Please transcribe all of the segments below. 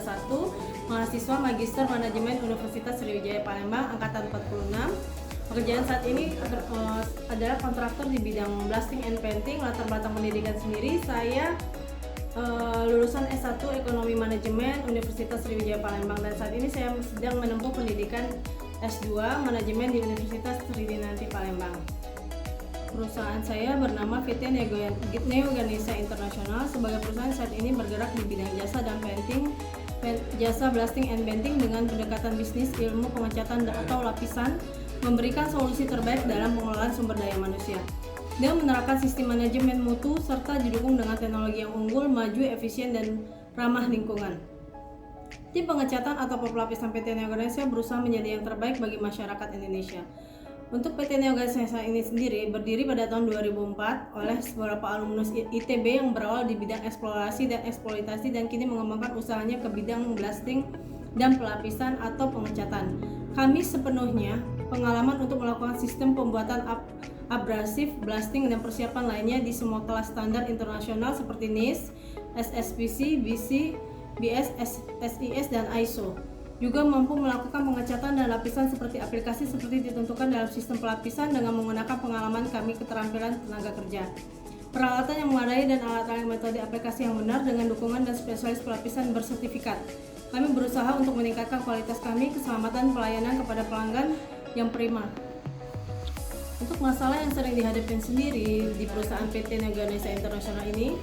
1, mahasiswa Magister Manajemen Universitas Sriwijaya Palembang angkatan 46. Pekerjaan saat ini adalah kontraktor di bidang blasting and painting. Latar belakang pendidikan sendiri, saya lulusan S1 Ekonomi Manajemen Universitas Sriwijaya Palembang, dan saat ini saya sedang menempuh pendidikan S2 Manajemen di Universitas Tridinanti Palembang. Perusahaan saya bernama PT Neoganesa Internasional. Sebagai perusahaan saat ini bergerak di bidang jasa dan jasa blasting and painting dengan pendekatan bisnis, ilmu pengecatan atau lapisan, memberikan solusi terbaik dalam pengelolaan sumber daya manusia dengan menerapkan sistem manajemen mutu serta didukung dengan teknologi yang unggul, maju, efisien, dan ramah lingkungan. Tim pengecatan atau pelapisan PT Neoganesa berusaha menjadi yang terbaik bagi masyarakat Indonesia. Untuk PT Neoganesa ini sendiri berdiri pada tahun 2004 oleh beberapa alumnus ITB yang berawal di bidang eksplorasi dan eksploitasi dan kini mengembangkan usahanya ke bidang blasting dan pelapisan atau pengecatan. Kami sepenuhnya pengalaman untuk melakukan sistem pembuatan abrasif, blasting, dan persiapan lainnya di semua kelas standar internasional seperti NIS, SSPC, BC, BS, SIS, dan ISO. Juga mampu melakukan pengecatan dan lapisan seperti aplikasi seperti ditentukan dalam sistem pelapisan dengan menggunakan pengalaman kami keterampilan tenaga kerja. Peralatan yang memadai dan alat-alat metode aplikasi yang benar dengan dukungan dan spesialis pelapisan bersertifikat. Kami berusaha untuk meningkatkan kualitas kami, keselamatan pelayanan kepada pelanggan yang prima. Untuk masalah yang sering dihadapi sendiri di perusahaan PT Neoganesa Internasional ini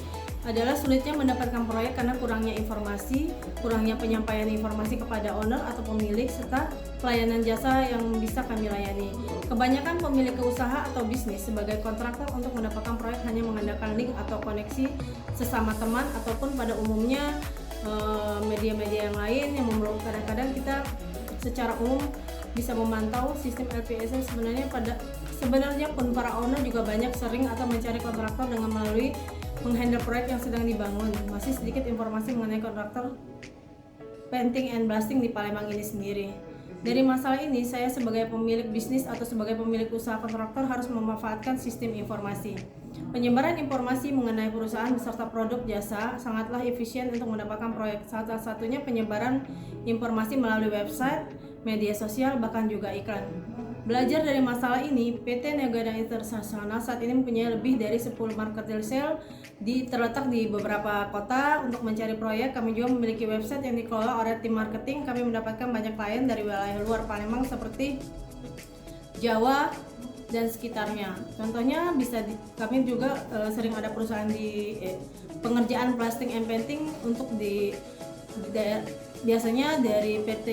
adalah sulitnya mendapatkan proyek karena kurangnya informasi, kurangnya penyampaian informasi kepada owner atau pemilik, serta pelayanan jasa yang bisa kami layani. Kebanyakan pemilik usaha atau bisnis sebagai kontraktor untuk mendapatkan proyek hanya mengandalkan link atau koneksi sesama teman ataupun pada umumnya media-media yang lain yang kadang-kadang kita secara umum bisa memantau sistem LPSM. Sebenarnya pun para owner juga banyak sering atau mencari kontraktor dengan melalui menghandle proyek yang sedang dibangun. Masih sedikit informasi mengenai kontraktor painting and blasting di Palembang ini sendiri. Dari masalah ini, saya sebagai pemilik bisnis atau sebagai pemilik usaha kontraktor harus memanfaatkan sistem informasi. Penyebaran informasi mengenai perusahaan beserta produk jasa sangatlah efisien untuk mendapatkan proyek. Salah satunya penyebaran informasi melalui website, media sosial, bahkan juga iklan. Belajar dari masalah ini, PT Neoganesa Internasional saat ini mempunyai lebih dari 10 market sale terletak di beberapa kota. Untuk mencari proyek, kami juga memiliki website yang dikelola oleh tim marketing. Kami mendapatkan banyak klien dari wilayah luar Palembang seperti Jawa dan sekitarnya. Contohnya kami juga sering ada perusahaan di pengerjaan blasting and painting untuk biasanya dari PT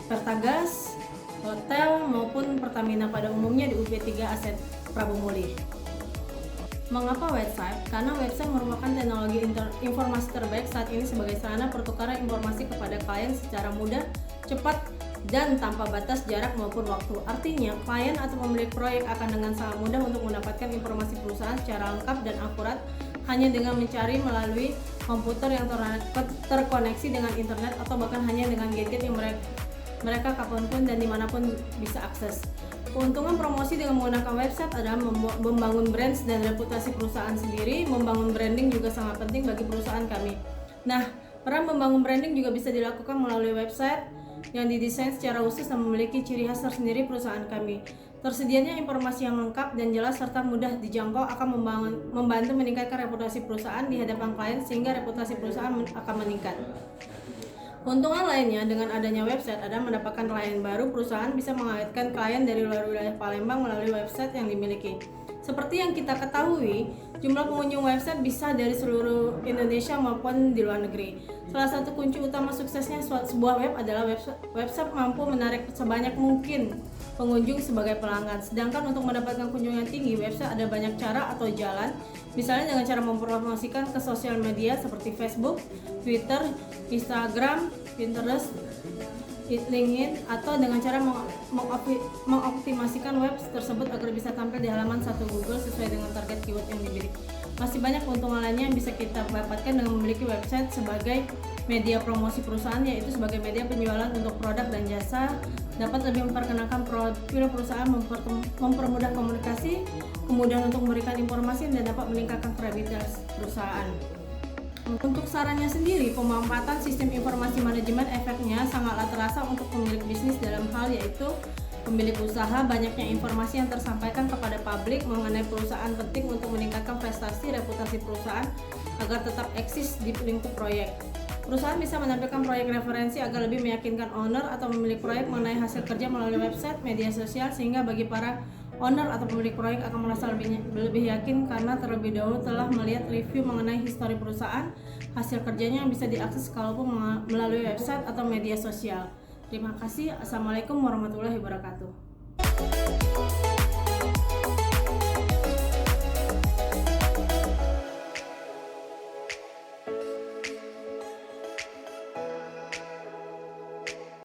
Pertagas, hotel maupun Pertamina pada umumnya di UP3 Aset Prabu Muli. Mengapa website? Karena website merupakan teknologi informasi terbaik saat ini sebagai sarana pertukaran informasi kepada klien secara mudah, cepat, dan tanpa batas jarak maupun waktu. Artinya, klien atau pemilik proyek akan dengan sangat mudah untuk mendapatkan informasi perusahaan secara lengkap dan akurat hanya dengan mencari melalui komputer yang terkoneksi dengan internet atau bahkan hanya dengan gadget yang mereka kapanpun dan dimanapun bisa akses. Keuntungan promosi dengan menggunakan website adalah membangun brand dan reputasi perusahaan sendiri. Membangun branding juga sangat penting bagi perusahaan kami. Nah, peran membangun branding juga bisa dilakukan melalui website yang didesain secara khusus dan memiliki ciri khas tersendiri perusahaan kami. Tersedianya informasi yang lengkap dan jelas serta mudah dijangkau akan membantu meningkatkan reputasi perusahaan di hadapan klien sehingga reputasi perusahaan akan meningkat. Keuntungan lainnya dengan adanya website adalah mendapatkan klien baru. Perusahaan bisa mengawetkan klien dari luar wilayah Palembang melalui website yang dimiliki. Seperti yang kita ketahui, jumlah pengunjung website bisa dari seluruh Indonesia maupun di luar negeri. Salah satu kunci utama suksesnya sebuah web adalah website mampu menarik sebanyak mungkin pengunjung sebagai pelanggan. Sedangkan untuk mendapatkan kunjungan tinggi, website ada banyak cara atau jalan. Misalnya dengan cara mempromosikan ke sosial media seperti Facebook, Twitter, Instagram, Pinterest, LinkedIn, atau dengan cara mengoptimasikan web tersebut agar bisa tampil di halaman satu Google sesuai dengan target keyword yang dimiliki. Masih banyak keuntungan lainnya yang bisa kita dapatkan dengan memiliki website sebagai media promosi perusahaan, yaitu sebagai media penjualan untuk produk dan jasa, dapat lebih memperkenalkan profil perusahaan, mempermudah komunikasi, kemudian untuk memberikan informasi dan dapat meningkatkan kredibilitas perusahaan. Untuk sarannya sendiri, pemanfaatan sistem informasi manajemen efeknya sangatlah terasa untuk pemilik bisnis dalam hal yaitu pemilik usaha. Banyaknya informasi yang tersampaikan kepada publik mengenai perusahaan penting untuk meningkatkan prestasi reputasi perusahaan agar tetap eksis di lingkup proyek. Perusahaan bisa menampilkan proyek referensi agar lebih meyakinkan owner atau pemilik proyek mengenai hasil kerja melalui website, media sosial, sehingga bagi para owner atau pemilik proyek akan merasa lebih yakin karena terlebih dahulu telah melihat review mengenai histori perusahaan, hasil kerjanya yang bisa diakses kalaupun melalui website atau media sosial. Terima kasih. Assalamualaikum warahmatullahi wabarakatuh.